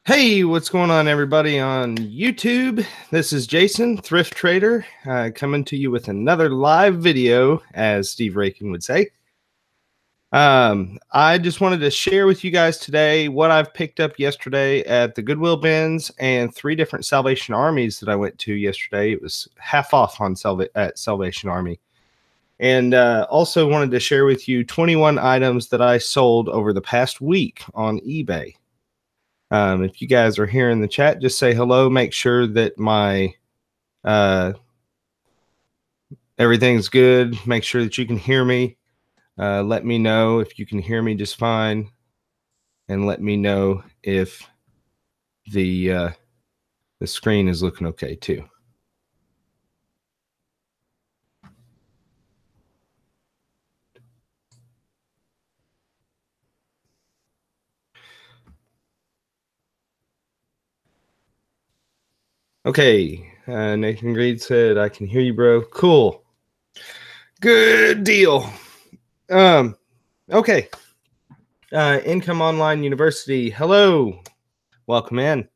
Hey, what's going on, everybody on YouTube? This is Jason, Thrift Trader, coming to you with another live video, as Steve Rakin would say. I just wanted to share with you guys today what I've picked up yesterday at the Goodwill bins and 3 different Salvation Armies that I went to yesterday. It was half off on at Salvation Army. And also wanted to share with you 21 items that I sold over the past week on eBay. If you guys are here in the chat, just say hello. Make sure that my everything's good. Make sure that you can hear me. Let me know if you can hear me just fine, and let me know if the screen is looking okay too. Okay, Nathan Reed said, I can hear you, bro. Cool. Good deal. Okay. Income Online University. Hello. Welcome in.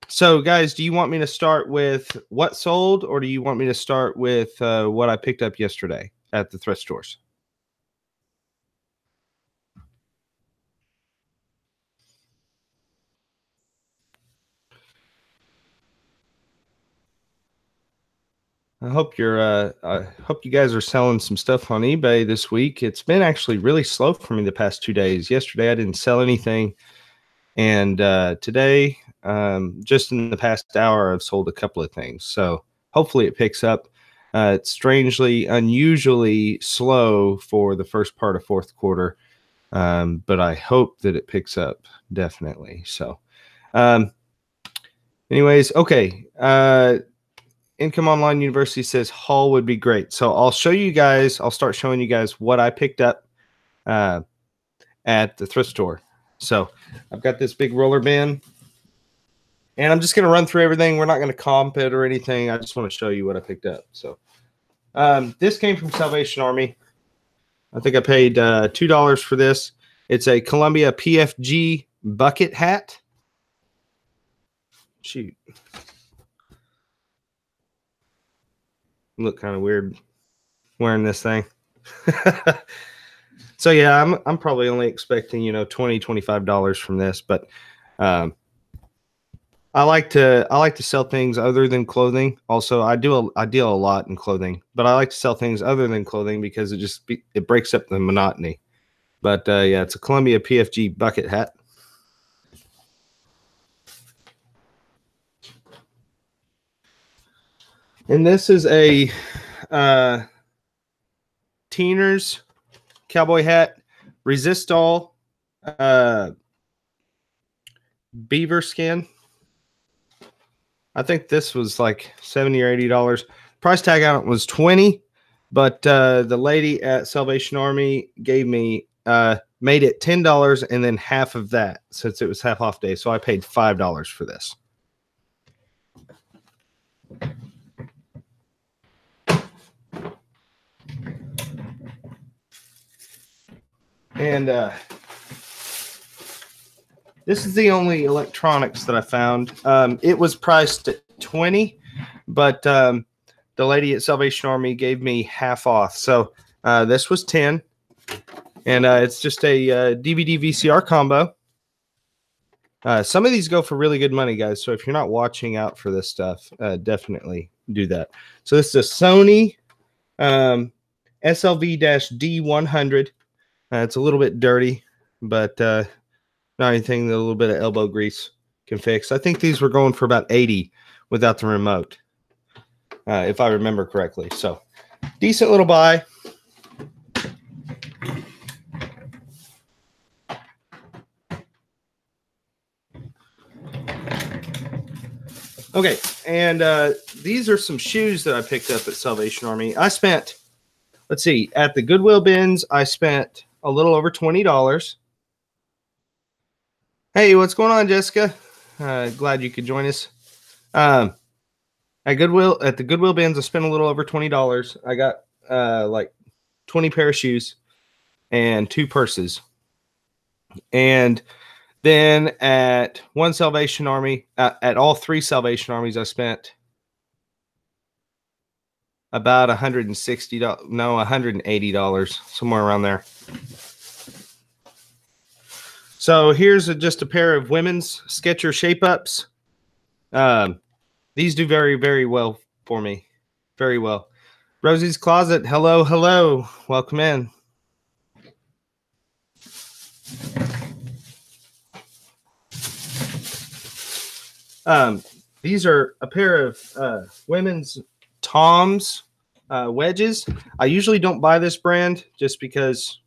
So, guys, do you want me to start with what sold, or do you want me to start with what I picked up yesterday at the thrift stores? I hope you guys are selling some stuff on eBay this week. It's been actually really slow for me the past 2 days. Yesterday I didn't sell anything, and today, just in the past hour, I've sold a couple of things. So hopefully it picks up. It's strangely, unusually slow for the first part of fourth quarter, but I hope that it picks up definitely. So, anyways, okay. Income Online University says haul would be great. So I'll show you guys, I'll start showing you guys what I picked up at the thrift store. So I've got this big roller bin, and I'm just going to run through everything. We're not going to comp it or anything. I just want to show you what I picked up. So this came from Salvation Army. I think I paid $2 for this. It's a Columbia PFG bucket hat. Shoot. Look kind of weird wearing this thing. So yeah, I'm probably only expecting, $20, $25 from this, but I like to sell things other than clothing. Also, I deal a lot in clothing, but I like to sell things other than clothing because it breaks up the monotony. But yeah, it's a Columbia PFG bucket hat. And this is a Teeners cowboy hat, Resistol beaver skin. I think this was like $70 or $80. Price tag on it was $20, but the lady at Salvation Army gave me made it $10 and then half of that since it was half off day. So I paid $5 for this. And this is the only electronics that I found. It was priced at $20, but the lady at Salvation Army gave me half off. So this was $10, and it's just a DVD VCR combo. Some of these go for really good money, guys. So if you're not watching out for this stuff, definitely do that. So this is a Sony SLV-D100. It's a little bit dirty, but not anything that a little bit of elbow grease can fix. I think these were going for about $80 without the remote, if I remember correctly. So decent little buy. Okay, and these are some shoes that I picked up at Salvation Army. I spent, let's see, at the Goodwill bins, I spent a little over $20. Hey, what's going on, Jessica? Glad you could join us. At the Goodwill bins, I spent a little over $20. I got like 20 pair of shoes and 2 purses. And Then at one Salvation Army, at all three Salvation Armies, I spent about $160, no, $180, somewhere around there. So here's just a pair of women's Skechers shape ups. These do very, very well for me. Very well. Rosie's Closet. Hello, hello. Welcome in. These are a pair of women's Tom's wedges. I usually don't buy this brand just because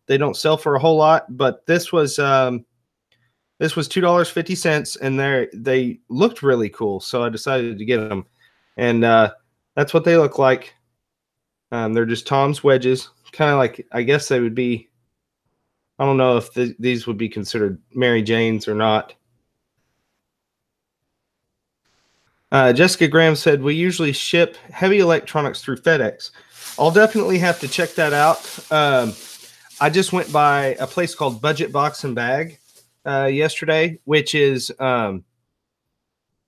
they don't sell for a whole lot, but this was $2.50, and they looked really cool, so I decided to get them. And that's what they look like. They're just Tom's wedges, kind of like, I guess they would be. I don't know if these would be considered Mary Jane's or not. Jessica Graham said, we usually ship heavy electronics through FedEx. I'll definitely have to check that out. I just went by a place called Budget Box and Bag yesterday, which is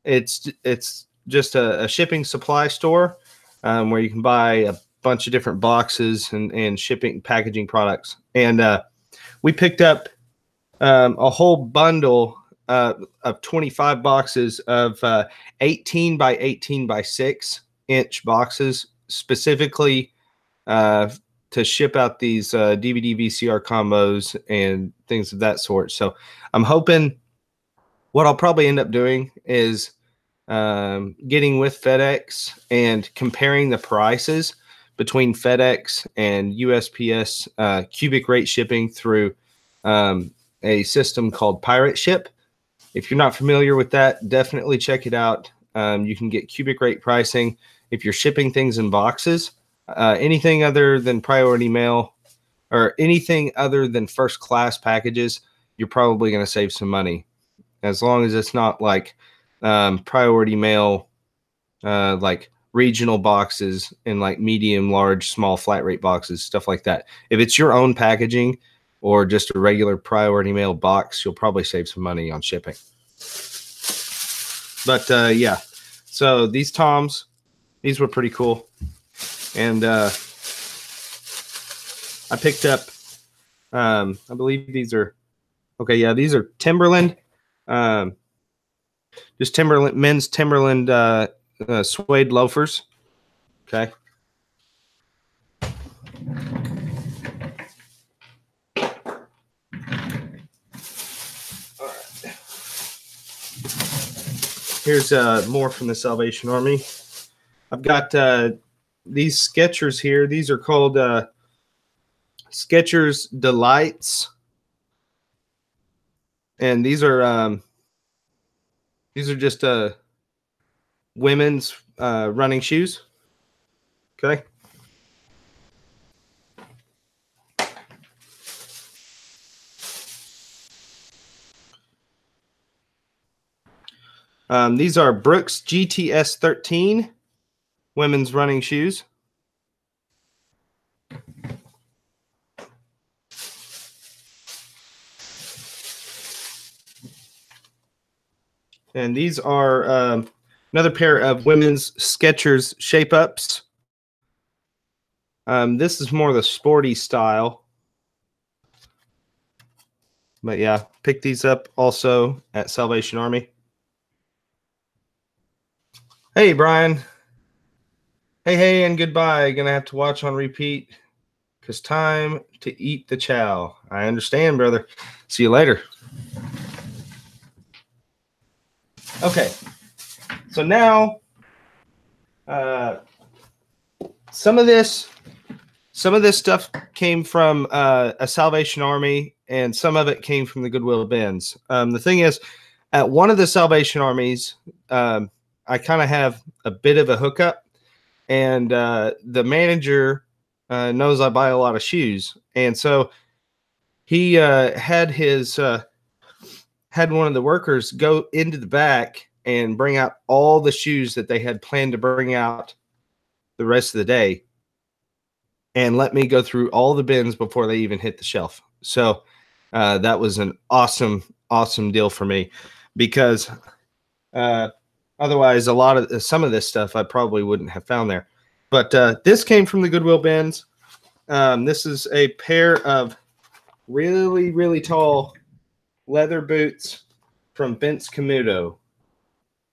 it's just a shipping supply store where you can buy a bunch of different boxes and shipping packaging products. And we picked up a whole bundle of 25 boxes of 18 by 18 by 6 inch boxes, specifically to ship out these DVD VCR combos and things of that sort. So I'm hoping what I'll probably end up doing is getting with FedEx and comparing the prices between FedEx and USPS cubic rate shipping through a system called Pirate Ship. If you're not familiar with that, definitely check it out. You can get cubic rate pricing if you're shipping things in boxes. Anything other than priority mail or anything other than first class packages, you're probably going to save some money, as long as it's not like priority mail, like regional boxes and like medium, large, small flat rate boxes, stuff like that. If it's your own packaging or just a regular priority mail box, you'll probably save some money on shipping. But yeah, so these Toms, these were pretty cool. And I picked up, I believe these are, okay, yeah, these are Timberland, just Timberland, men's Timberland suede loafers. Okay. Here's more from the Salvation Army. I've got these Skechers here. These are called Skechers Delights, and these are just women's running shoes. Okay. These are Brooks GTS 13 women's running shoes. And these are another pair of women's Skechers shape ups. This is more the sporty style. But yeah, pick these up also at Salvation Army. Hey, Brian. Hey, and goodbye. Gonna have to watch on repeat because time to eat the chow. I understand, brother. See you later. Okay, so now some of this stuff came from a Salvation Army, and some of it came from the Goodwill bins. The thing is, at one of the Salvation Armies, I kind of have a bit of a hookup, and the manager knows I buy a lot of shoes, and so he had one of the workers go into the back and bring out all the shoes that they had planned to bring out the rest of the day, and let me go through all the bins before they even hit the shelf. So that was an awesome awesome deal for me because otherwise some of this stuff I probably wouldn't have found there. But this came from the Goodwill bins. This is a pair of really, really tall leather boots from Vince Camuto.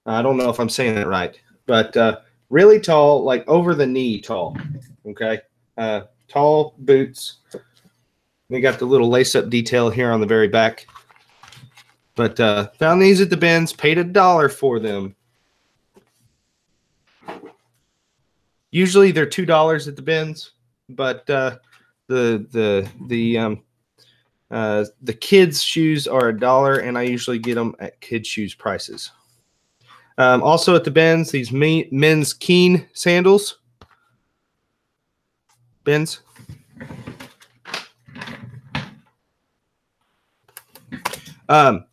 I don't know if I'm saying that right, but really tall, like over the knee tall. Okay. Tall boots. They got the little lace-up detail here on the very back. But found these at the bins, paid $1 for them. Usually they're $2 at the bins, but the kids' shoes are $1, and I usually get them at kids' shoes prices. Also at the bins, these men's Keen sandals. Bins.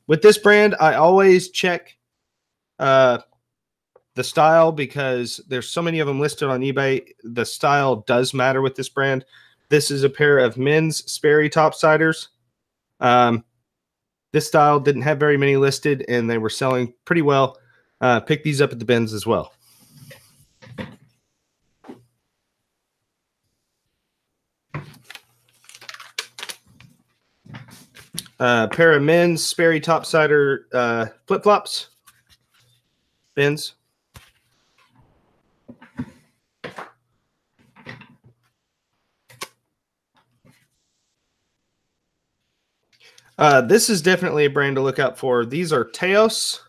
With this brand, I always check the style because there's so many of them listed on eBay. The style does matter with this brand. This is a pair of men's Sperry topsiders. This style didn't have very many listed, and they were selling pretty well. Pick these up at the bins as well. Pair of men's Sperry topsider flip-flops. Bins. This is definitely a brand to look out for. These are Taos,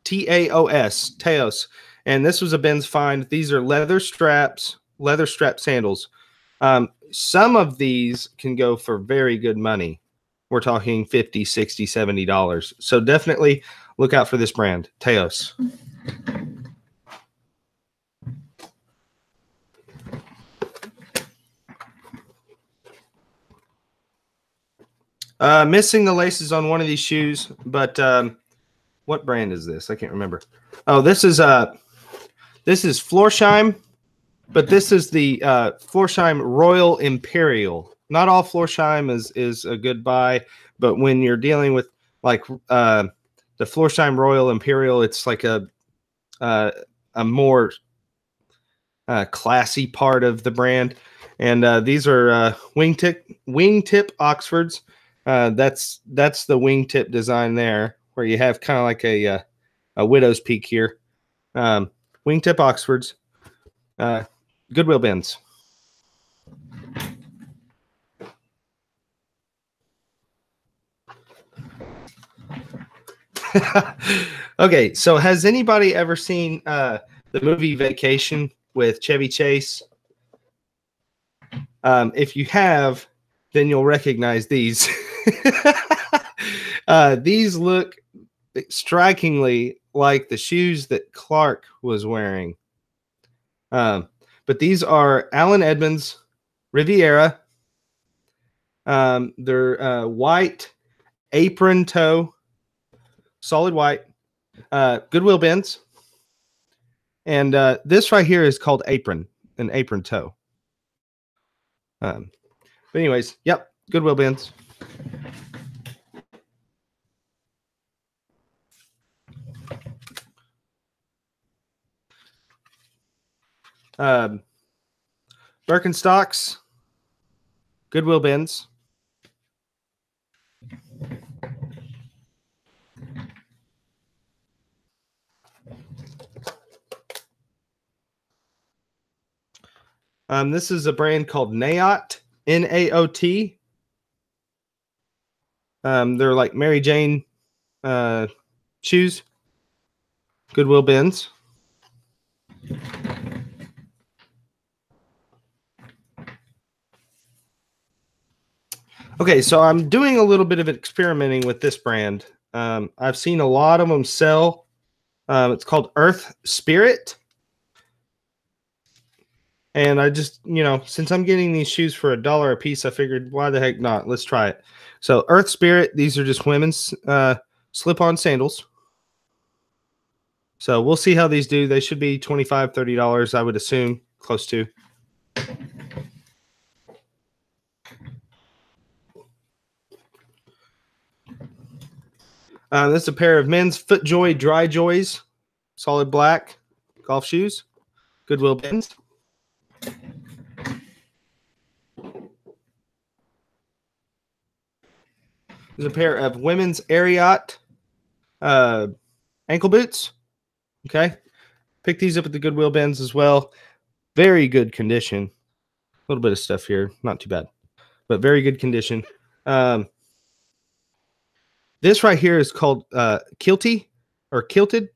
T-A-O-S, Taos. And this was a Ben's find. These are leather strap sandals. Some of these can go for very good money. We're talking $50, $60, $70. So definitely look out for this brand, Taos. Missing the laces on one of these shoes, but what brand is this? I can't remember. Oh, this is Florsheim, but this is the Florsheim Royal Imperial. Not all Florsheim is a good buy, but when you're dealing with like the Florsheim Royal Imperial, it's like a more classy part of the brand. And these are wingtip Oxfords. That's the wingtip design there, where you have kind of like a widow's peak here. Wingtip Oxfords, Goodwill bins. Okay, so has anybody ever seen the movie Vacation with Chevy Chase? If you have, then you'll recognize these. These look strikingly like the shoes that Clark was wearing. But these are Allen Edmonds Riviera. They're white apron toe, solid white, Goodwill bins. And this right here is called an apron toe. But anyways, yep, Goodwill bins. Birkenstocks, Goodwill bins. This is a brand called Naot, N-A-O-T. They're like Mary Jane shoes, Goodwill bins. Okay, so I'm doing a little bit of experimenting with this brand. I've seen a lot of them sell. It's called Earth Spirit. And I just, since I'm getting these shoes for $1 a piece, I figured, why the heck not? Let's try it. So Earth Spirit, these are just women's slip-on sandals. So we'll see how these do. They should be $25, $30, I would assume, close to. This is a pair of men's FootJoy Dry Joys, solid black golf shoes, Goodwill bins. There's a pair of women's Ariat ankle boots. Okay. Pick these up at the Goodwill bins as well. Very good condition. A little bit of stuff here. Not too bad, but very good condition. This right here is called kilty or kilted,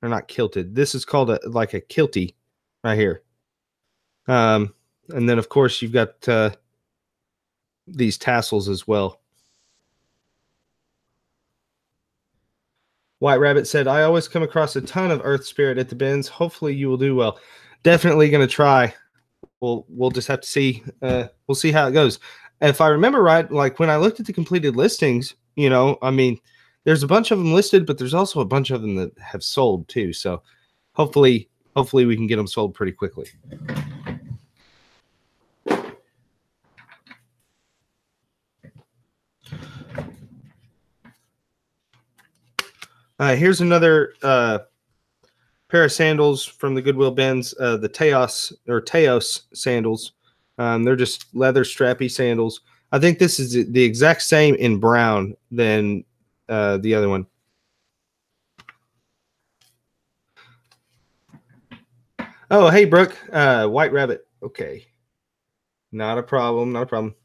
or not kilted. This is called like a kilty right here. And then, of course, you've got these tassels as well. White Rabbit said, I always come across a ton of Earth Spirit at the bins. Hopefully you will do well. Definitely going to try. We'll just have to see. We'll see how it goes. If I remember right, like when I looked at the completed listings, you know, I mean, there's a bunch of them listed, but there's also a bunch of them that have sold too. So hopefully we can get them sold pretty quickly. Here's another pair of sandals from the Goodwill bins, the Teos sandals. They're just leather strappy sandals. I think this is the exact same in brown than the other one. Oh, hey, Brooke. White Rabbit. Okay. Not a problem. Not a problem.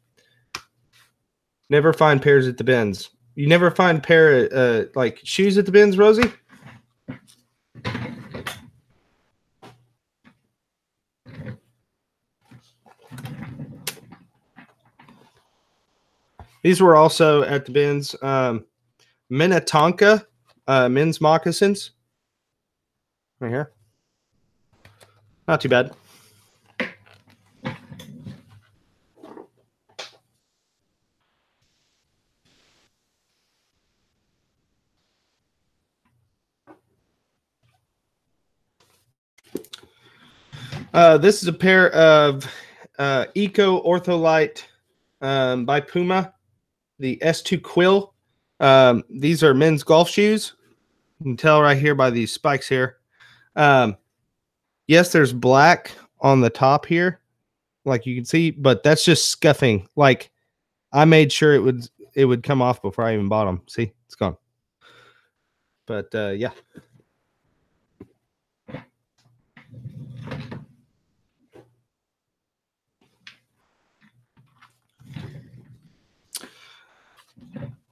Never find pairs at the bins. You never find pair of like shoes at the bins, Rosie? These were also at the bins. Minnetonka men's moccasins. Right here. Not too bad. This is a pair of Eco Ortholite by Puma, the S2 Quill. These are men's golf shoes. You can tell right here by these spikes here. Yes, there's black on the top here, like you can see, but that's just scuffing. Like I made sure it would come off before I even bought them. See, it's gone. But yeah.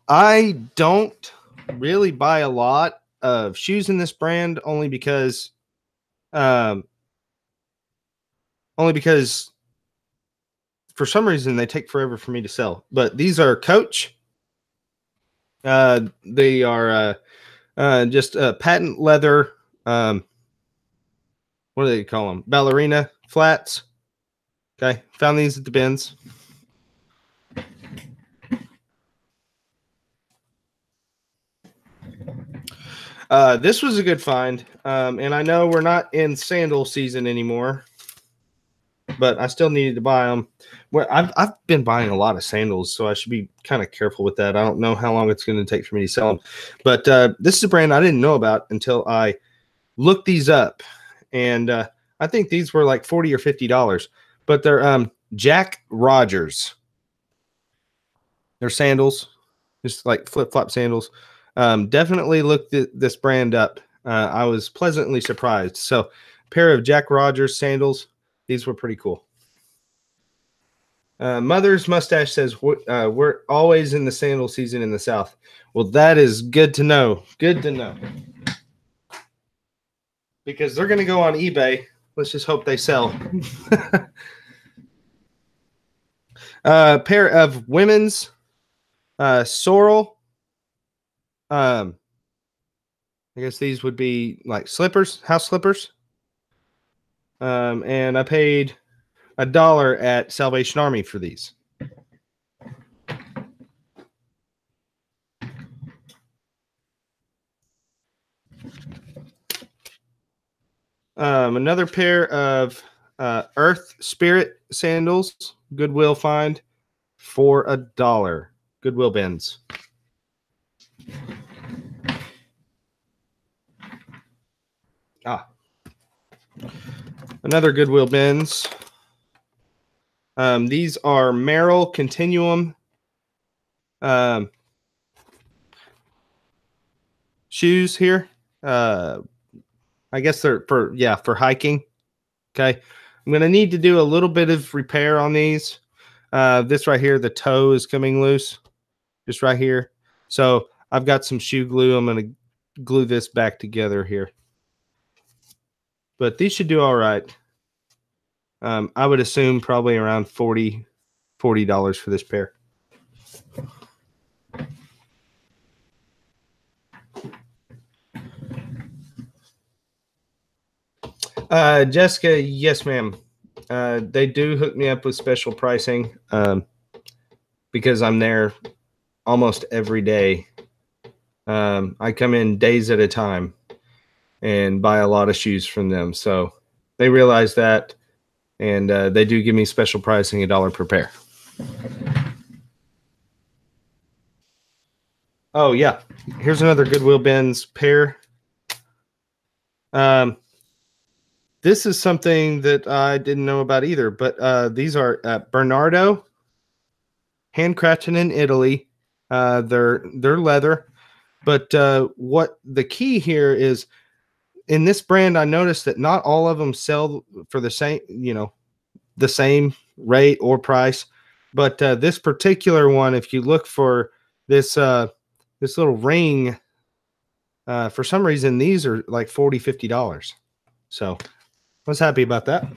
I don't really buy a lot of shoes in this brand only because for some reason they take forever for me to sell. But these are Coach. They are just patent leather. What do they call them? Ballerina flats. Okay, found these at the bins. This was a good find, and I know we're not in sandal season anymore, but I still needed to buy them. Well, I've been buying a lot of sandals, so I should be kind of careful with that. I don't know how long it's going to take for me to sell them, but this is a brand I didn't know about until I looked these up, and I think these were like $40 or $50, but they're Jack Rogers. They're sandals, just like flip-flop sandals. Definitely looked this brand up. I was pleasantly surprised. So, a pair of Jack Rogers sandals. These were pretty cool. Mother's Mustache says, we're always in the sandal season in the South. Well, that is good to know. Good to know. Because they're going to go on eBay. Let's just hope they sell. A pair of women's Sorrel. I guess these would be like slippers, house slippers. And I paid $1 at Salvation Army for these. Another pair of Earth Spirit sandals, Goodwill find for $1. Goodwill bins. Another Goodwill bins. These are Merrill Continuum shoes here. I guess they're for hiking. Okay. I'm going to need to do a little bit of repair on these. This right here, the toe is coming loose just right here. So I've got some shoe glue. I'm going to glue this back together here. But these should do all right. I would assume probably around $40 for this pair. Jessica, yes, ma'am. They do hook me up with special pricing because I'm there almost every day. I come in days at a time and buy a lot of shoes from them. So they realize that, and they do give me special pricing, $1 per pair. Oh, yeah. Here's another Goodwill bins pair. This is something that I didn't know about either, but these are Bernardo, handcrafted in Italy. They're leather, but what the key here is, in this brand, I noticed that not all of them sell for the same, the same rate or price. But this particular one, if you look for this this little ring, for some reason, these are like $40, $50. So I was happy about that.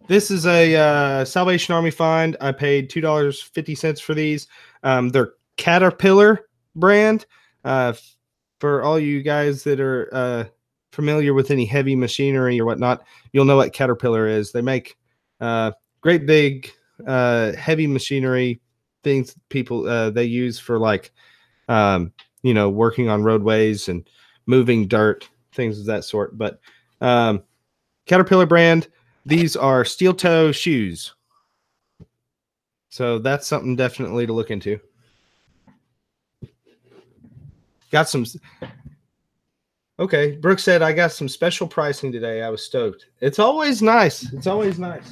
This is a Salvation Army find. I paid $2.50 for these. They're Caterpillar brand. For all you guys that are familiar with any heavy machinery or whatnot, you'll know what Caterpillar is. They make great big heavy machinery things people they use for like working on roadways and moving dirt, things of that sort. But Caterpillar brand. These are steel toe shoes. So that's something definitely to look into. Got some. Okay. Brooke said, I got some special pricing today. I was stoked. It's always nice. It's always nice.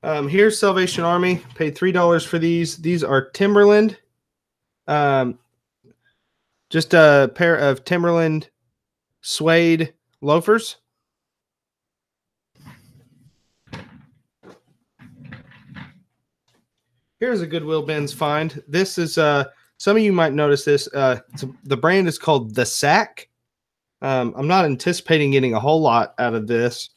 Here's Salvation Army. Paid $3 for these. These are Timberland. Just a pair of Timberland suede loafers. Here's a Goodwill bins find. This is some of you might notice this. The brand is called The Sack. I'm not anticipating getting a whole lot out of this.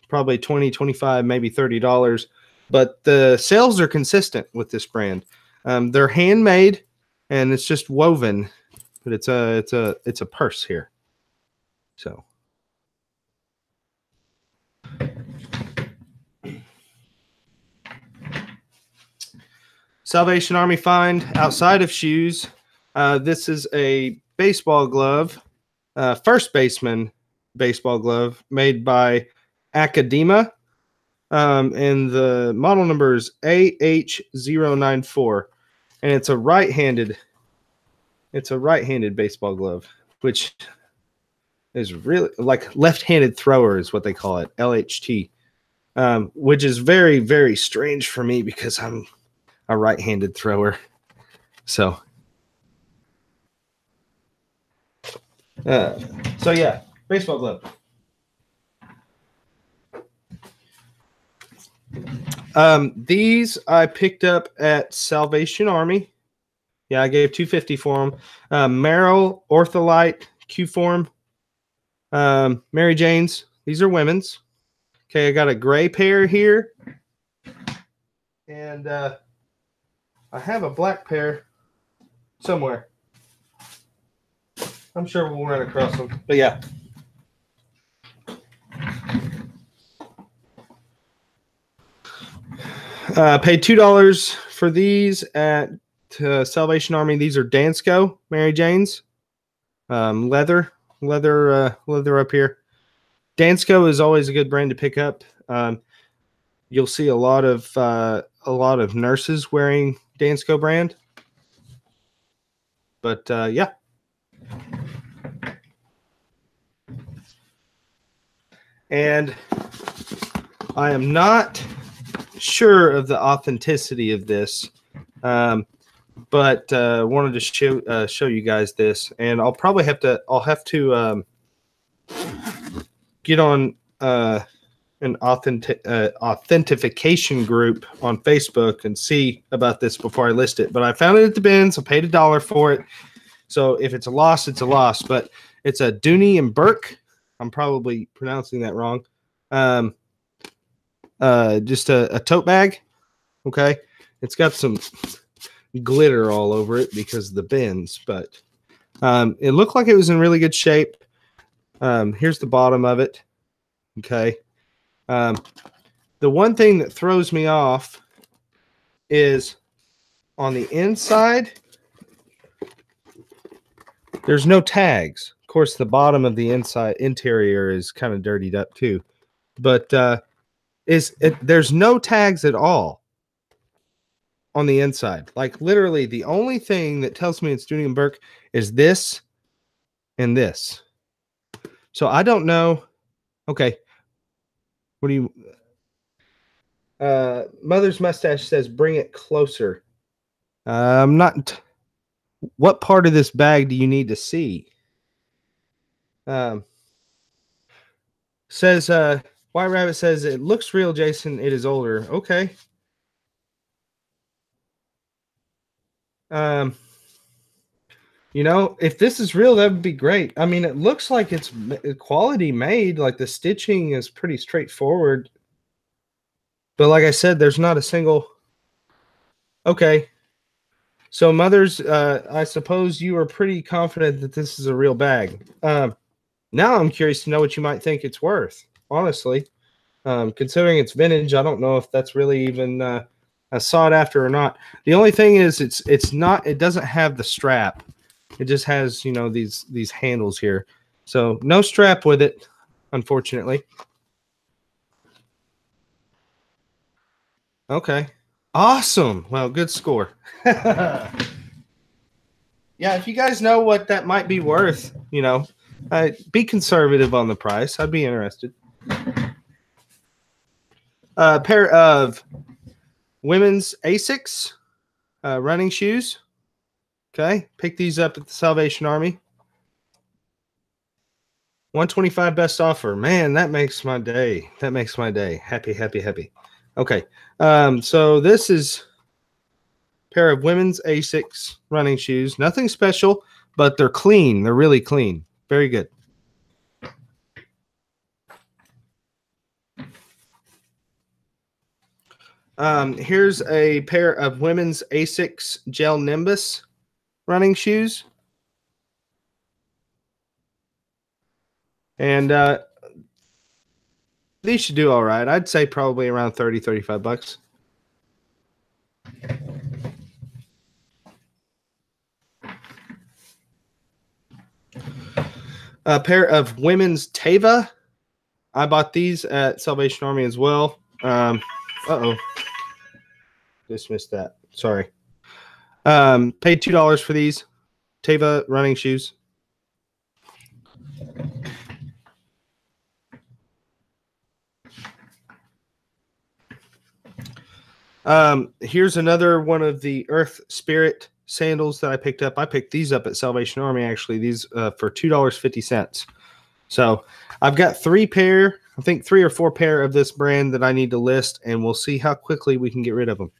Probably $20, $25, maybe $30. But the sales are consistent with this brand. They're handmade and it's just woven, but it's a purse here. So Salvation Army find outside of shoes. This is a baseball glove, first baseman baseball glove made by Academa. And the model number is AH094. And it's a right-handed baseball glove, which is really like left-handed thrower is what they call it, LHT. Which is very, very strange for me because I'm a right-handed thrower. So yeah, baseball glove. These I picked up at Salvation Army. Yeah, I gave $2.50 for them. Merrill Ortholite Q-Form. Mary Jane's. These are women's. Okay, I got a gray pair here. And I have a black pair somewhere. I'm sure we'll run across them. But yeah. Paid $2 for these at Salvation Army. These are Dansko Mary Jane's. Leather up here. Dansko is always a good brand to pick up. You'll see a lot of a lot of nurses wearing Dansko brand. But yeah. And I am not sure of the authenticity of this, but wanted to show you guys this, and I'll probably have to get on an authentication group on Facebook and see about this before I list it. But I found it at the bins. I paid $1 for it. So if it's a loss, it's a loss. But it's a Dooney and Burke. I'm probably pronouncing that wrong. Just a tote bag. Okay. It's got some glitter all over it because of the bins, but it looked like it was in really good shape. Here's the bottom of it. Okay. The one thing that throws me off is on the inside, there's no tags. Of course, the bottom of the interior is kind of dirtied up too, but there's no tags at all on the inside. Like literally the only thing that tells me it's Dooney and Burke is this and this. So I don't know. Okay. What do you Mother's Mustache says bring it closer. I'm not. What part of this bag do you need to see? Says White Rabbit says it looks real, Jason. It is older. Okay. You know, if this is real, that would be great. I mean, it looks like it's quality made. Like the stitching is pretty straightforward. But like I said, there's not a single. Okay. So Mothers, I suppose you are pretty confident that this is a real bag. Now I'm curious to know what you might think it's worth. Honestly, considering it's vintage, I don't know if that's really even sought after or not. The only thing is, it's not. It doesn't have the strap. It just has, you know, these handles here. So no strap with it, unfortunately. Okay. Awesome. Well, good score. Yeah, if you guys know what that might be worth, you know, be conservative on the price. I'd be interested. A pair of women's Asics running shoes. Okay, pick these up at the Salvation Army. $125 best offer. Man, that makes my day. That makes my day. Happy, happy, happy. Okay, so this is a pair of women's Asics running shoes. Nothing special, but they're clean. They're really clean. Very good. Here's a pair of women's Asics Gel Nimbus running shoes. And these should do all right. I'd say probably around 30, 35 bucks. A pair of women's Teva. I bought these at Salvation Army as well. Uh-oh. Dismissed that. Sorry. Paid $2 for these Teva running shoes. Here's another one of the Earth Spirit sandals that I picked up. I picked these up at Salvation Army, actually. These for $2.50. So I've got three or four pair of this brand that I need to list, and we'll see how quickly we can get rid of them.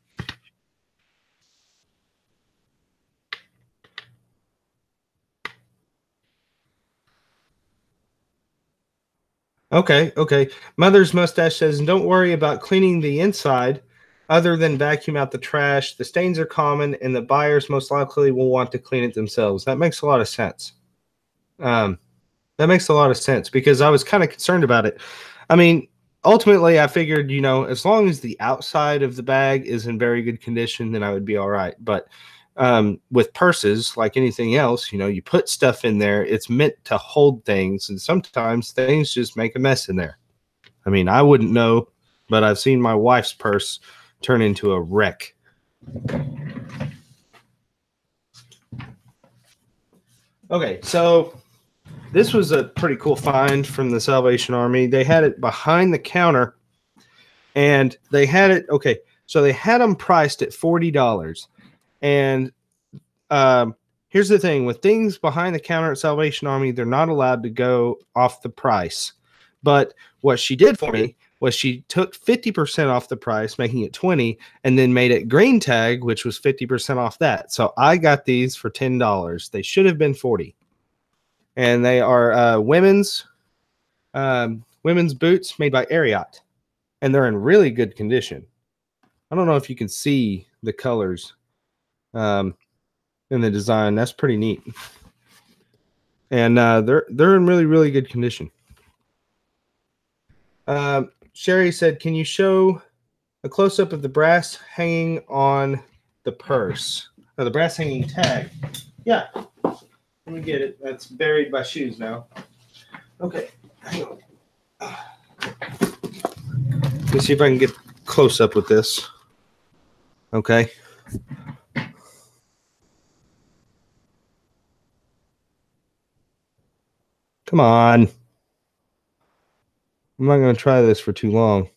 Okay. Mother's Mustache says, don't worry about cleaning the inside other than vacuum out the trash. The stains are common, and the buyers most likely will want to clean it themselves. That makes a lot of sense. That makes a lot of sense because I was kind of concerned about it. I mean, ultimately, I figured, you know, as long as the outside of the bag is in very good condition, then I would be all right. But with purses, like anything else, you know, you put stuff in there, it's meant to hold things, and sometimes things just make a mess in there. I mean, I wouldn't know, but I've seen my wife's purse turn into a wreck. Okay, so this was a pretty cool find from the Salvation Army. They had it behind the counter, and they had it. Okay, so they had them priced at $40. And here's the thing: with things behind the counter at Salvation Army, they're not allowed to go off the price. But what she did for me was she took 50% off the price, making it $20, and then made it green tag, which was 50% off that. So I got these for $10. They should have been $40. And they are women's boots made by Ariat, and they're in really good condition. I don't know if you can see the colors in the design. That's pretty neat. And they're in really, really good condition. Sherry said, can you show a close-up of the brass hanging on the purse? Or the brass hanging tag. Yeah. Let me get it. That's buried by shoes now. Okay. Hang on. Let's see if I can get close up with this. Okay. Come on. I'm not going to try this for too long.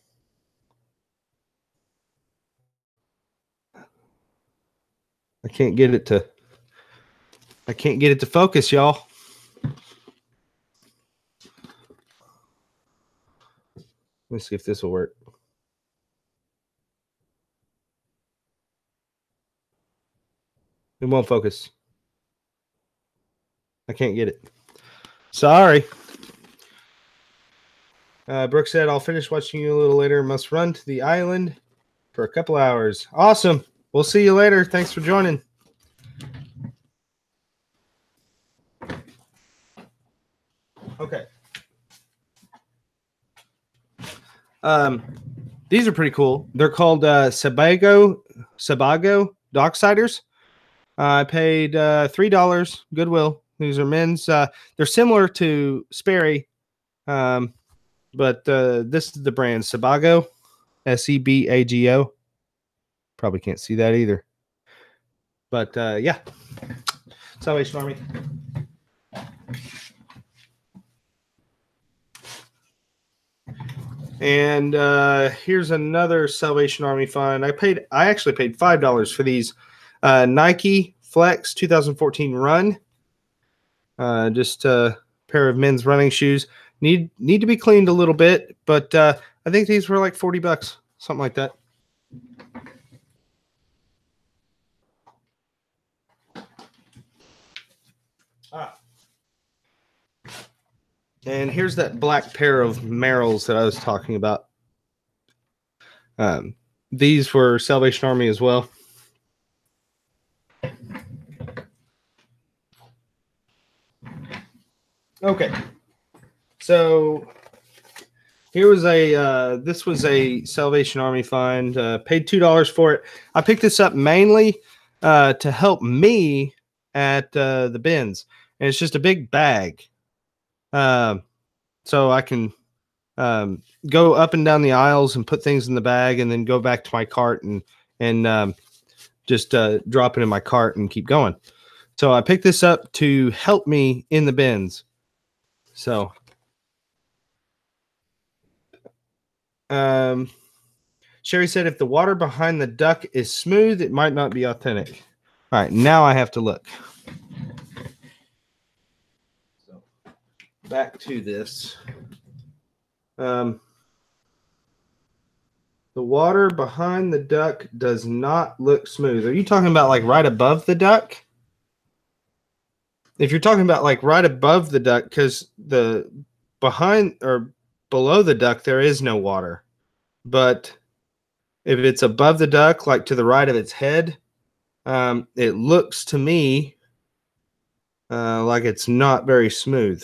I can't get it to focus, y'all. Let me see if this will work. It won't focus. I can't get it. Sorry. Brooke said, I'll finish watching you a little later. Must run to the island for a couple hours. Awesome. We'll see you later. Thanks for joining. Okay. These are pretty cool. They're called Sebago Docksiders. I paid $3 Goodwill. These are men's. They're similar to Sperry, but this is the brand Sebago, Sebago. Probably can't see that either. But yeah, Salvation Army. And here's another Salvation Army find. I actually paid $5 for these Nike Flex 2014 Run. Just a pair of men's running shoes. Need to be cleaned a little bit, but I think these were like $40, something like that. And here's that black pair of Merrills that I was talking about. These were Salvation Army as well. Okay, so here was this was a Salvation Army find. Paid $2 for it. I picked this up mainly to help me at the bins, and it's just a big bag. So I can go up and down the aisles and put things in the bag, and then go back to my cart and just drop it in my cart and keep going. So I picked this up to help me in the bins. So Sherry said, if the water behind the duck is smooth, it might not be authentic. All right, now I have to look. So back to this. The water behind the duck does not look smooth. Are you talking about like right above the duck? If you're talking about like right above the duck, because the behind or below the duck, there is no water. But if it's above the duck, like to the right of its head, it looks to me like it's not very smooth.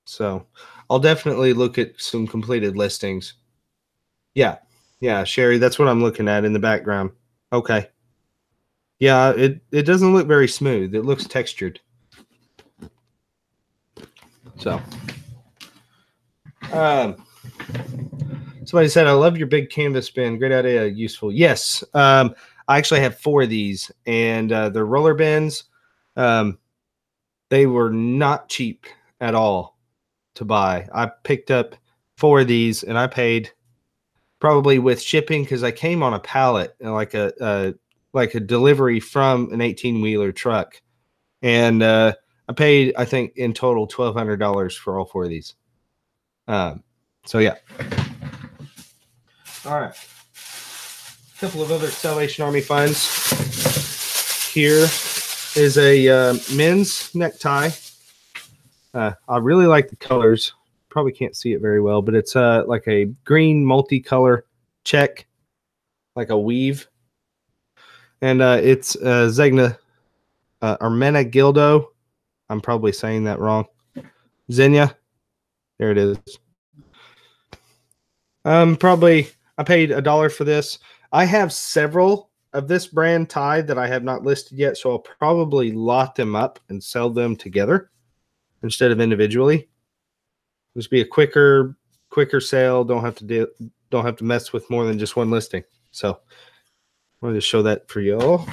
So I'll definitely look at some completed listings. Yeah, Sherry, that's what I'm looking at in the background. Okay. Yeah, it doesn't look very smooth. It looks textured. So Somebody said, I love your big canvas bin. Great idea. Useful. Yes. I actually have 4 of these, and they're roller bins. They were not cheap at all to buy. I picked up 4 of these, and I paid probably with shipping, because I came on a pallet, like a delivery from an 18-wheeler truck. And I paid, I think, in total $1,200 for all 4 of these. So yeah. All right. A couple of other Salvation Army finds. Here is a men's necktie. I really like the colors. Probably can't see it very well, but it's like a green multicolor check, like a weave. And it's Zegna Armena Gildo. I'm probably saying that wrong. Xenia. There it is. I paid $1 for this. I have several of this brand tie that I have not listed yet, so I'll probably lot them up and sell them together instead of individually. Just be a quicker sale. Don't have to mess with more than just one listing. So I wanted to show that for y'all.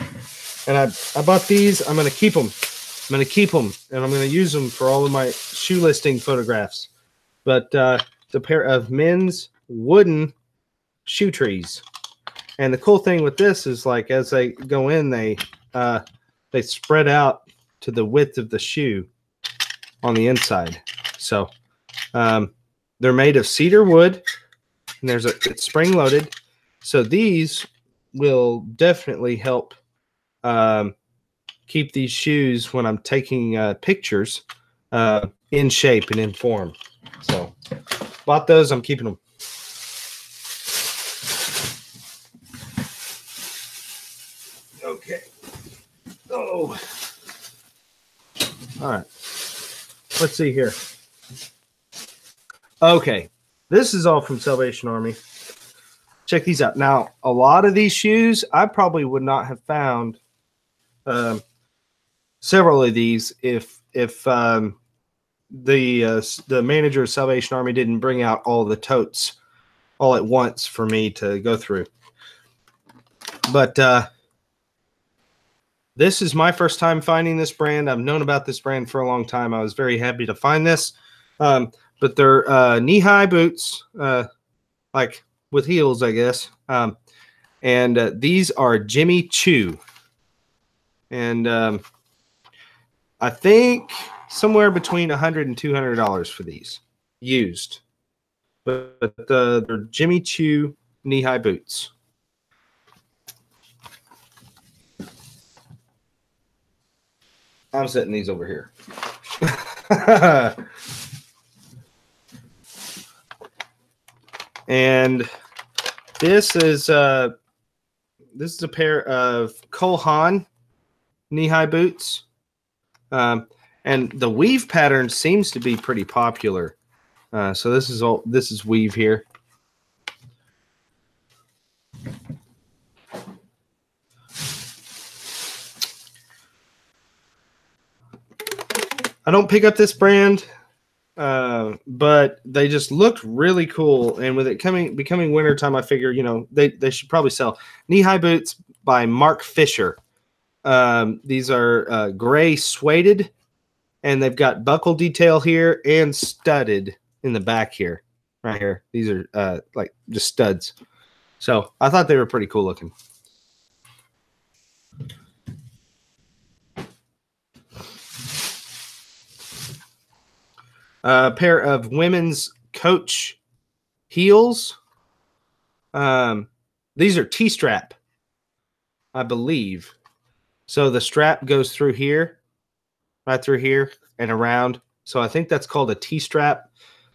And I bought these. I'm going to keep them. I'm going to keep them, and I'm going to use them for all of my shoe listing photographs. But it's a pair of men's wooden shoe trees. And the cool thing with this is, like, as they go in, they spread out to the width of the shoe on the inside. So they're made of cedar wood, and it's spring loaded. So these will definitely help keep these shoes, when I'm taking pictures, in shape and in form. So bought those. I'm keeping them. Okay. Oh. All right. Let's see here. Okay. This is all from Salvation Army. Check these out. Now, a lot of these shoes, I probably would not have found several of these if the manager of Salvation Army didn't bring out all the totes all at once for me to go through. But this is my first time finding this brand. I've known about this brand for a long time. I was very happy to find this. But they're knee-high boots, like with heels, I guess. And these are Jimmy Choo. And I think somewhere between $100 and $200 for these used. But they're Jimmy Choo knee-high boots. I'm setting these over here. And this is a pair of Cole Haan knee-high boots. And the weave pattern seems to be pretty popular. So this is weave here. I don't pick up this brand, but they just looked really cool. And with it becoming wintertime, I figure, they should probably sell. Knee-high boots by Mark Fisher. These are gray suede, and they've got buckle detail here and studded in the back here, right here. These are like just studs. So I thought they were pretty cool looking. A pair of women's Coach heels. These are T-strap, I believe. So the strap goes through here, right through here and around. So I think that's called a T-strap.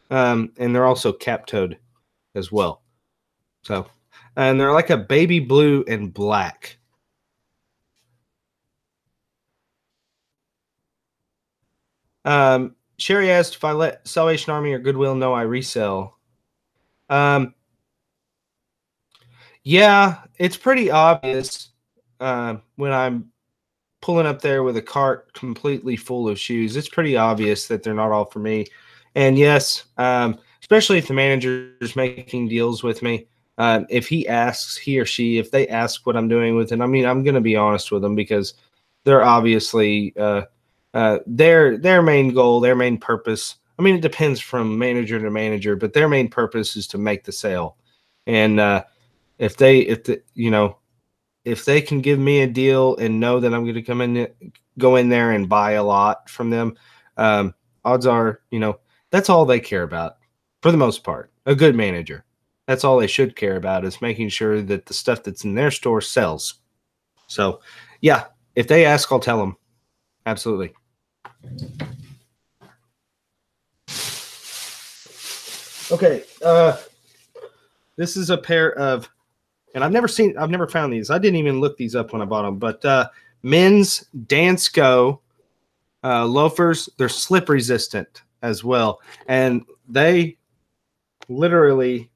And they're also cap-toed as well. So, and they're like a baby blue and black. Sherry asked if I let Salvation Army or Goodwill know I resell. Yeah, it's pretty obvious when I'm pulling up there with a cart completely full of shoes. It's pretty obvious that they're not all for me. And yes, especially if the manager is making deals with me. If he asks, he or she, if they ask what I'm doing with it, I mean, I'm going to be honest with them because they're obviously their main goal, their main purpose. I mean, it depends from manager to manager, but their main purpose is to make the sale. And if they can give me a deal and know that I'm going to go in there and buy a lot from them, odds are, that's all they care about for the most part. A good manager. That's all they should care about is making sure that the stuff that's in their store sells. So, yeah, if they ask, I'll tell them. Absolutely. Okay, this is a pair of, and I've never found these. I didn't even look these up when I bought them, but men's Dansko loafers. They're slip resistant as well, and they literally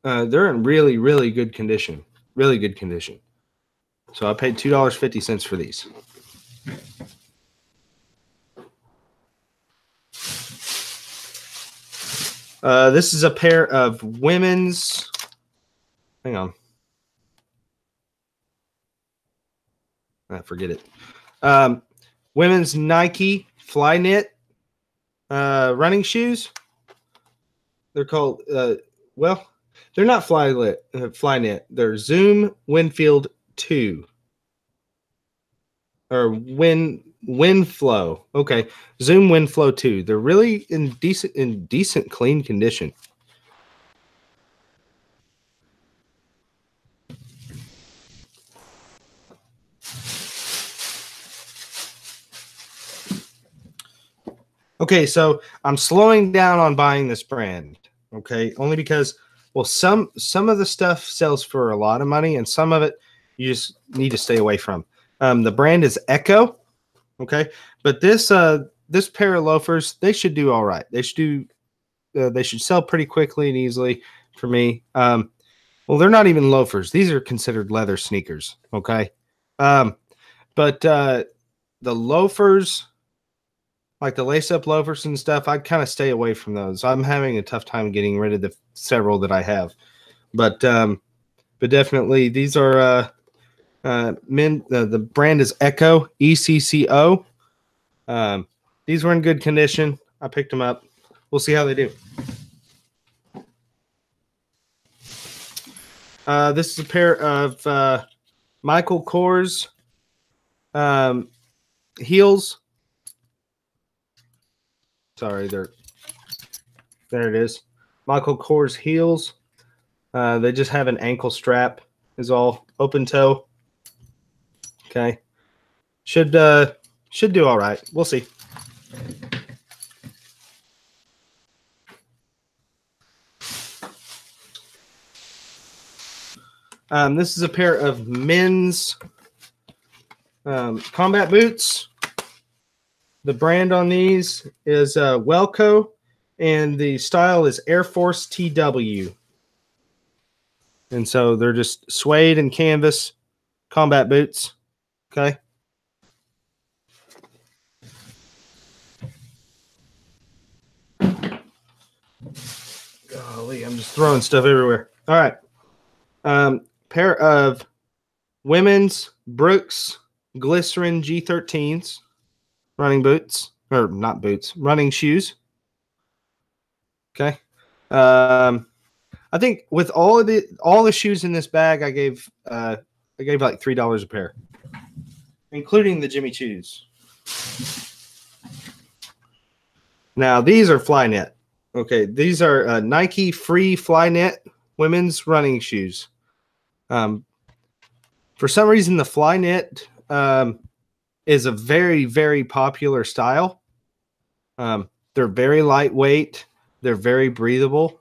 they're in really, really good condition. Really good condition. So I paid $2.50 for these. This is a pair of women's. Hang on. Forget it. Women's Nike Fly Knit running shoes. They're called, they're not Fly Knit. They're Zoom Winfield 2. Or Winflow. Okay. Zoom Winflow 2. They're really in decent clean condition. Okay, so I'm slowing down on buying this brand. Okay, only because, well, some of the stuff sells for a lot of money, and some of it you just need to stay away from. The brand is Echo. Okay, but this pair of loafers, they should do all right. They should sell pretty quickly and easily for me. Well, they're not even loafers. These are considered leather sneakers. Okay, but the loafers, like the lace-up loafers and stuff, I'd kind of stay away from those. I'm having a tough time getting rid of the several that I have, but definitely these are men. The brand is Echo, ECCO. These were in good condition. I picked them up. We'll see how they do. This is a pair of Michael Kors heels. Sorry, there it is. Michael Kors heels. They just have an ankle strap. Is all open toe. Okay, should do all right. We'll see. This is a pair of men's combat boots. The brand on these is Welco, and the style is Air Force TW. And so they're just suede and canvas combat boots. Okay. Golly, I'm just throwing stuff everywhere. All right. Pair of women's Brooks Glycerin G13s. Running boots, or not boots, running shoes. Okay. I think with all the shoes in this bag, I gave like $3 a pair, including the Jimmy Choos. Now these are Flyknit. Okay, these are Nike Free Flyknit women's running shoes. For some reason, the Flyknit is a very, very popular style. They're very lightweight. They're very breathable.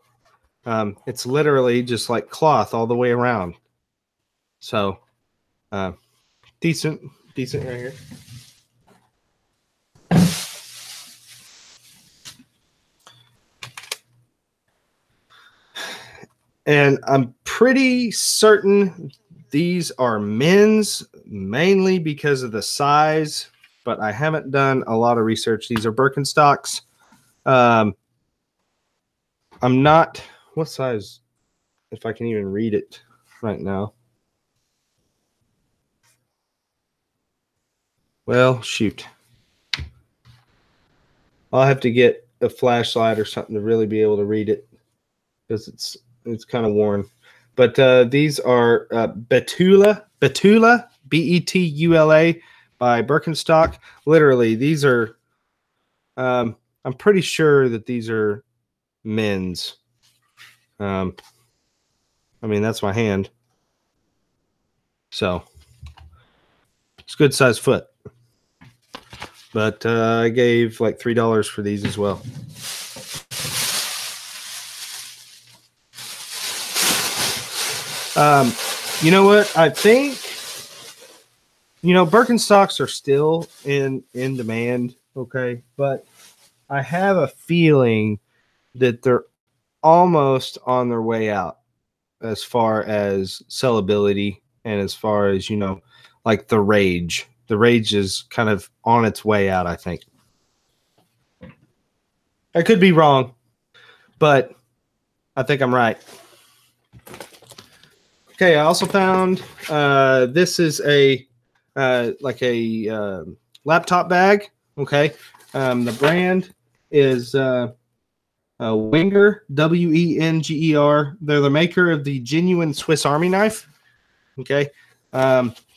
It's literally just like cloth all the way around. So, decent right here. And I'm pretty certain these are men's, mainly because of the size, but I haven't done a lot of research. These are Birkenstocks. I'm not, what size, if I can even read it right now. Well, shoot. I'll have to get a flashlight or something to really be able to read it because it's kind of worn. But these are Betula, Betula by Birkenstock. Literally, these are, I'm pretty sure that these are men's. I mean, that's my hand. So it's a good size foot. But I gave like $3 for these as well. You know what? I think, Birkenstocks are still in demand, okay? But I have a feeling that they're almost on their way out as far as sellability and as far as, like the rage. The rage is kind of on its way out, I think. I could be wrong, but I think I'm right. Okay, I also found this is a laptop bag. Okay, the brand is Wenger, Wenger. They're the maker of the genuine Swiss Army knife. Okay,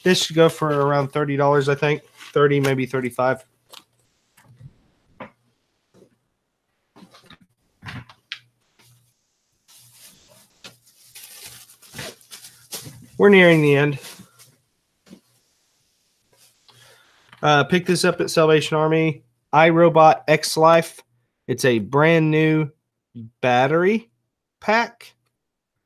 this should go for around $30, I think. 30, maybe 35. We're nearing the end. Pick this up at Salvation Army. iRobot X Life. It's a brand new battery pack.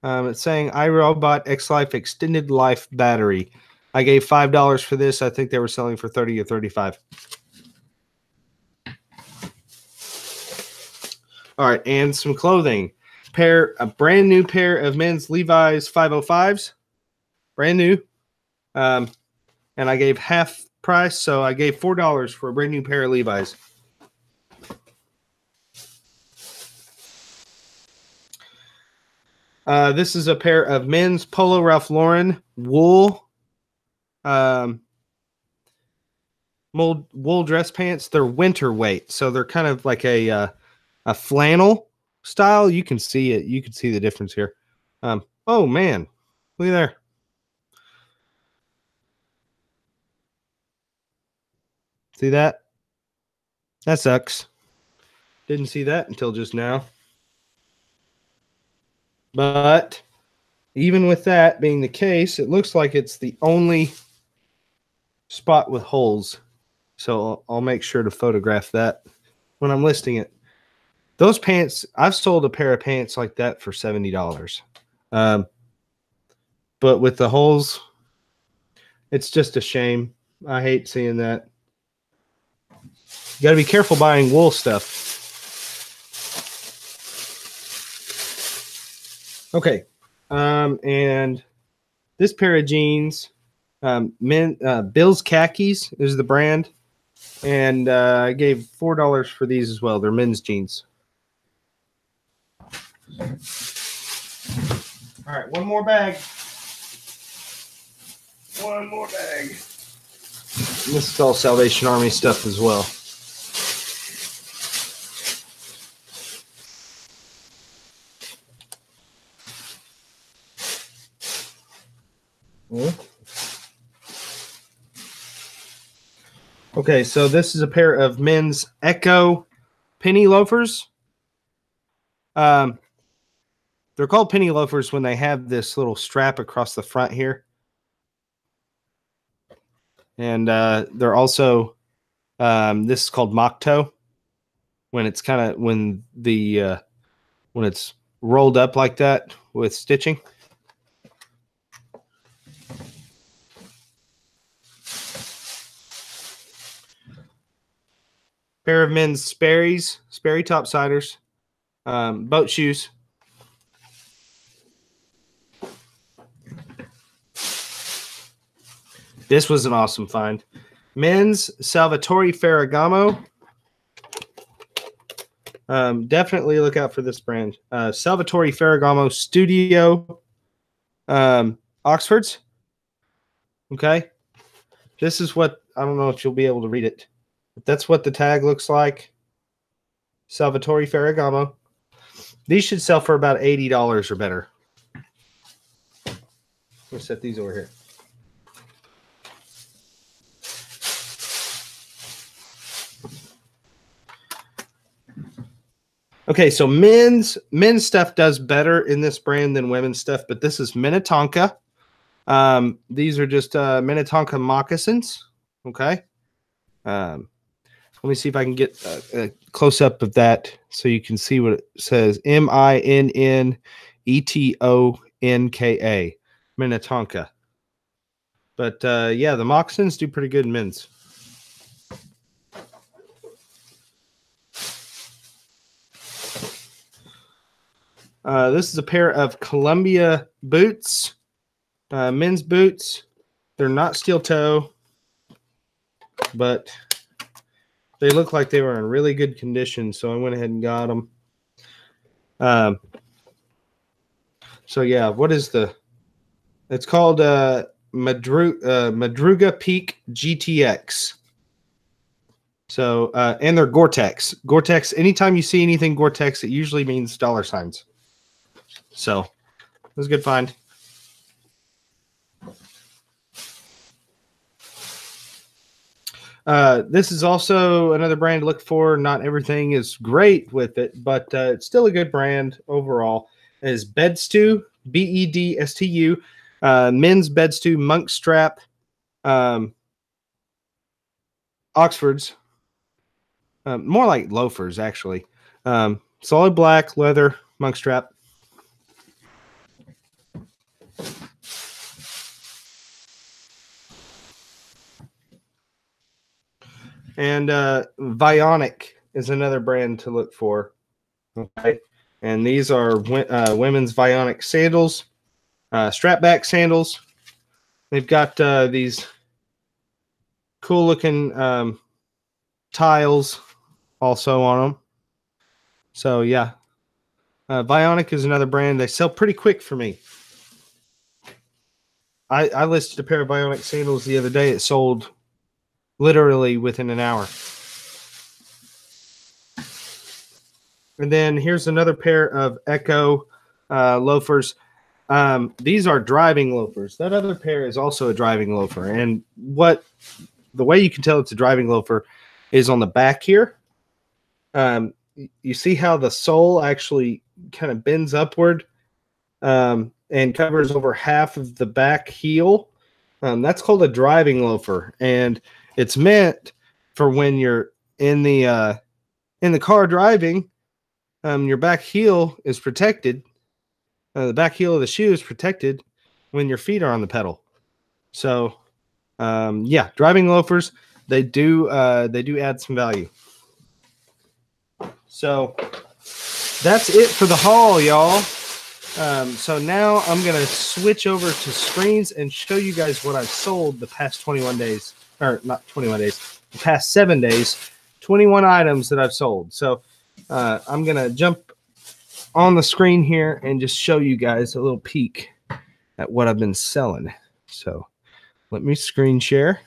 It's saying iRobot X Life Extended Life Battery. I gave $5 for this. I think they were selling for 30 or 35. All right, and some clothing. A brand new pair of men's Levi's 505s. Brand new. And I gave half price, so I gave $4 for a brand new pair of Levi's. This is a pair of men's Polo Ralph Lauren wool wool dress pants. They're winter weight, so they're kind of like a flannel style. You can see it. You can see the difference here. Oh man, look at there. See that? That sucks. Didn't see that until just now. But even with that being the case, it looks like it's the only spot with holes. So I'll make sure to photograph that when I'm listing it. Those pants, I've sold a pair of pants like that for $70. But with the holes, it's just a shame. I hate seeing that. You got to be careful buying wool stuff. Okay. And this pair of jeans, Bill's Khakis is the brand. And I gave $4 for these as well. They're men's jeans. All right, one more bag. One more bag. And this is all Salvation Army stuff as well. Okay, so this is a pair of men's Echo penny loafers. They're called penny loafers when they have this little strap across the front here. And they're also, this is called mock toe. When it's kind of, when it's rolled up like that with stitching. Pair of men's Sperry's, Sperry topsiders, boat shoes. This was an awesome find. Men's Salvatore Ferragamo. Definitely look out for this brand. Salvatore Ferragamo Studio Oxfords. Okay. This is what, I don't know if you'll be able to read it, but that's what the tag looks like. Salvatore Ferragamo. These should sell for about $80 or better. Let's set these over here. Okay, so men's stuff does better in this brand than women's stuff, but this is Minnetonka. These are just Minnetonka moccasins. Okay. Let me see if I can get a close up of that so you can see what it says. Minnettonka, Minnetonka. But yeah, the moccasins do pretty good in men's. This is a pair of Columbia boots, men's boots. They're not steel toe, but they look like they were in really good condition, so I went ahead and got them. So yeah, what is it's called Madruga Peak GTX. So, and they're Gore-Tex. Gore-Tex, anytime you see anything Gore-Tex, it usually means dollar signs. So, it was a good find. This is also another brand to look for. Not everything is great with it, but it's still a good brand overall. It is Bedstu, Bedstu, men's Bedstu monk strap, Oxfords, more like loafers actually. Solid black leather monk strap. And Vionic is another brand to look for. Okay. And these are women's Vionic sandals, strap-back sandals. They've got these cool-looking tiles also on them. So, yeah. Vionic is another brand. They sell pretty quick for me. I listed a pair of Vionic sandals the other day. It sold literally within an hour. And then here's another pair of Echo loafers. These are driving loafers. That other pair is also a driving loafer. And the way you can tell it's a driving loafer is on the back here. You see how the sole actually kind of bends upward and covers over half of the back heel. That's called a driving loafer, and it's meant for when you're in the car driving. Your back heel is protected. The back heel of the shoe is protected when your feet are on the pedal. So, yeah, driving loafers, they do add some value. So that's it for the haul, y'all. So now I'm going to switch over to screens and show you guys what I've sold the past 21 days. Or not 21 days. The past 7 days. 21 items that I've sold. So I'm going to jump on the screen here and just show you guys a little peek at what I've been selling. So let me screen share.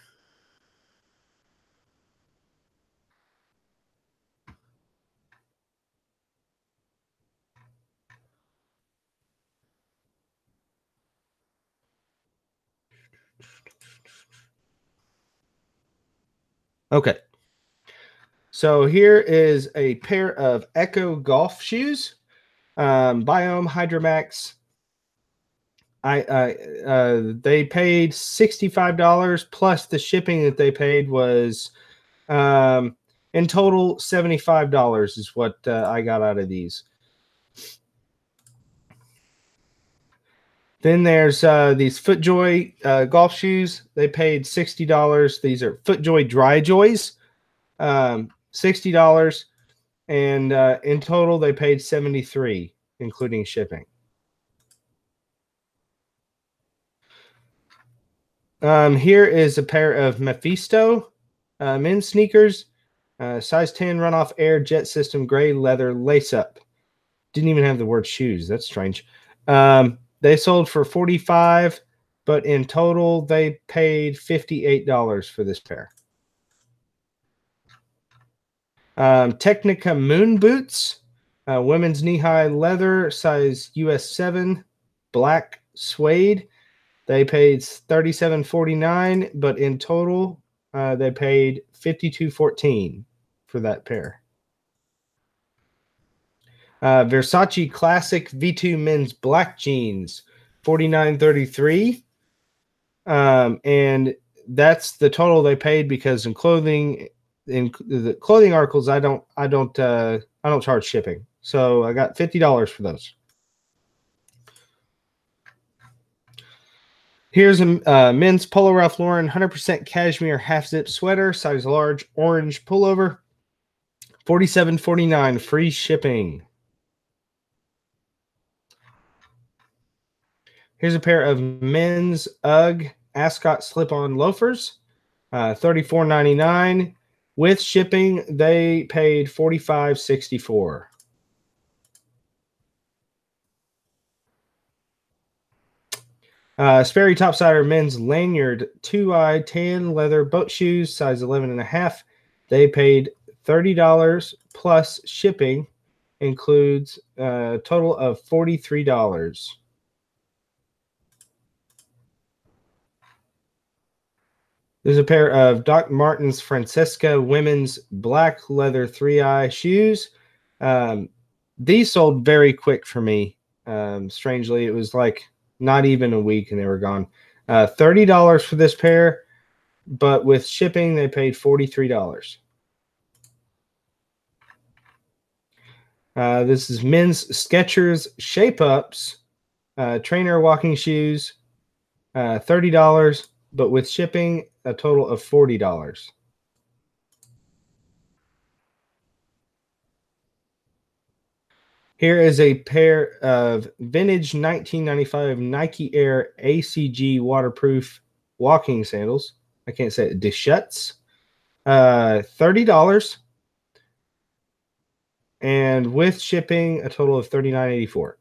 Okay. So here is a pair of Echo golf shoes, Biome Hydromax. They paid $65 plus the shipping that they paid was in total $75 is what I got out of these. Then there's these FootJoy golf shoes. They paid $60. These are FootJoy Dry Joys, $60, and in total they paid $73, including shipping. Here is a pair of Mephisto men's sneakers. Size 10 runoff air jet system gray leather lace up. Didn't even have the word shoes. That's strange. They sold for $45, but in total they paid $58 for this pair. Technica moon boots, women's knee-high leather, size US 7, black suede. They paid $37.49, but in total they paid $52.14 for that pair. Versace Classic V2 men's black jeans, $49.33. And that's the total they paid, because in the clothing articles, I don't charge shipping. So I got $50 for those. Here's a men's Polo Ralph Lauren 100% cashmere half zip sweater, size large, orange pullover, $47.49, free shipping. Here's a pair of men's UGG Ascot slip-on loafers, $34.99. With shipping, they paid $45.64. Sperry Topsider men's lanyard 2-eye tan leather boat shoes, size 11.5. They paid $30 plus shipping, includes a total of $43. There's a pair of Doc Martens Francesca women's black leather 3-eye shoes. These sold very quick for me. Strangely, it was like not even a week and they were gone. $30 for this pair, but with shipping, they paid $43. This is men's Skechers Shape Ups trainer walking shoes, $30, but with shipping, a total of $40. Here is a pair of vintage 1995 Nike Air ACG waterproof walking sandals. I can't say it. Deschutes. $30. And with shipping, a total of $39.84.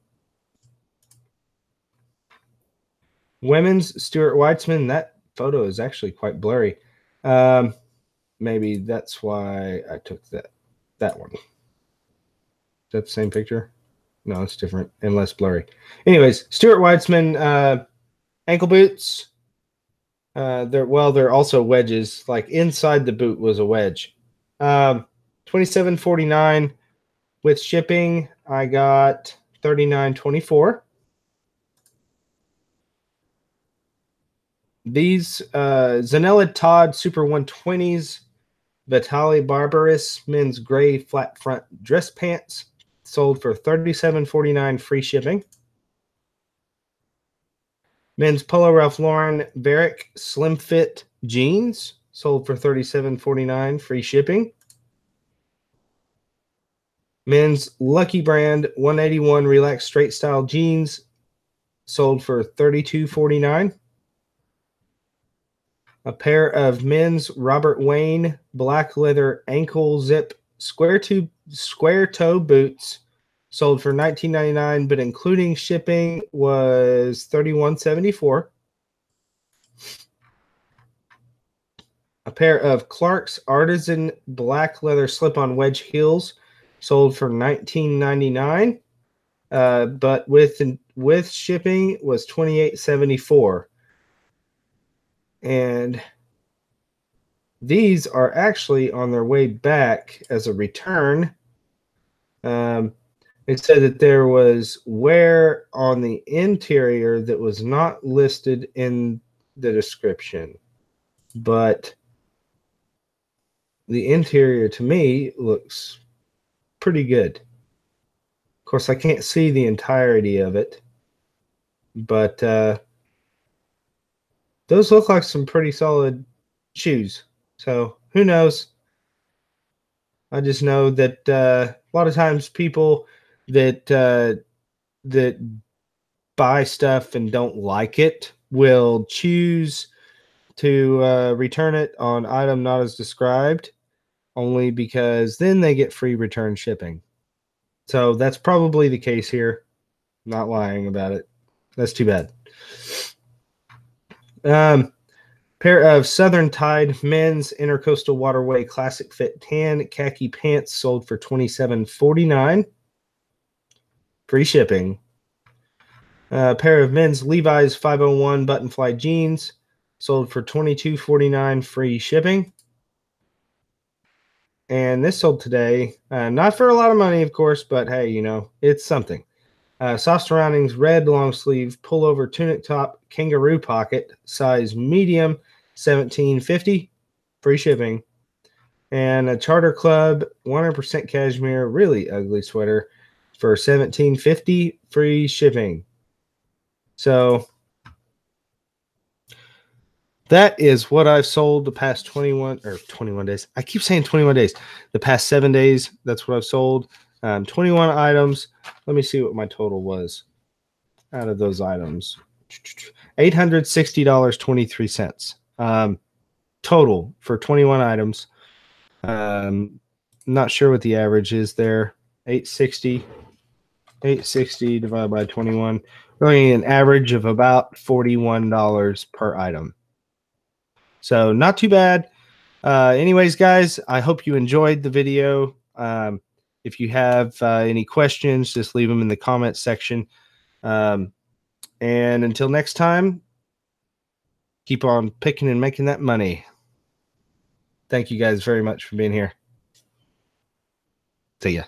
Women's Stuart Weitzman. That photo is actually quite blurry. Maybe that's why I took that one. Is that the same picture? No, it's different and less blurry. Anyways, Stuart Weitzman ankle boots. They're also wedges. Like inside the boot was a wedge. $27.49 with shipping. I got $39.24. These Zanella Todd Super 120s, Vitaly Barbaris men's gray flat front dress pants, sold for $37.49, free shipping. Men's Polo Ralph Lauren Barrick Slim Fit jeans, sold for $37.49, free shipping. Men's Lucky Brand 181 Relaxed Straight Style jeans, sold for $32.49. A pair of men's Robert Wayne black leather ankle zip square toe boots, sold for $19.99, but including shipping was $31.74. A pair of Clark's Artisan black leather slip-on wedge heels, sold for $19.99, but with shipping was $28.74. And these are actually on their way back as a return. It said that there was wear on the interior that was not listed in the description, but the interior to me looks pretty good. Of course, I can't see the entirety of it, but those look like some pretty solid shoes. So who knows? I just know that a lot of times people that buy stuff and don't like it will choose to return it on item not as described only because then they get free return shipping. So that's probably the case here. Not lying about it. That's too bad. Pair of Southern Tide men's Intercoastal Waterway Classic Fit tan khaki pants sold for $27.49. Free shipping. A pair of men's Levi's 501 button fly jeans sold for $22.49. Free shipping. And this sold today, not for a lot of money, of course, but hey, you know, it's something. Soft surroundings, red long sleeve, pullover tunic top, kangaroo pocket, size medium, $17.50, free shipping. And a Charter Club 100% cashmere, really ugly sweater for $17.50, free shipping. So that is what I've sold the past 21 days. I keep saying 21 days. The past 7 days, that's what I've sold. 21 items. Let me see what my total was out of those items. $860.23 total for 21 items. Not sure what the average is there. 860 divided by 21. Really an average of about $41 per item. So not too bad. Anyways, guys, I hope you enjoyed the video. If you have any questions, just leave them in the comments section. And until next time, keep on picking and making that money. Thank you guys very much for being here. See ya.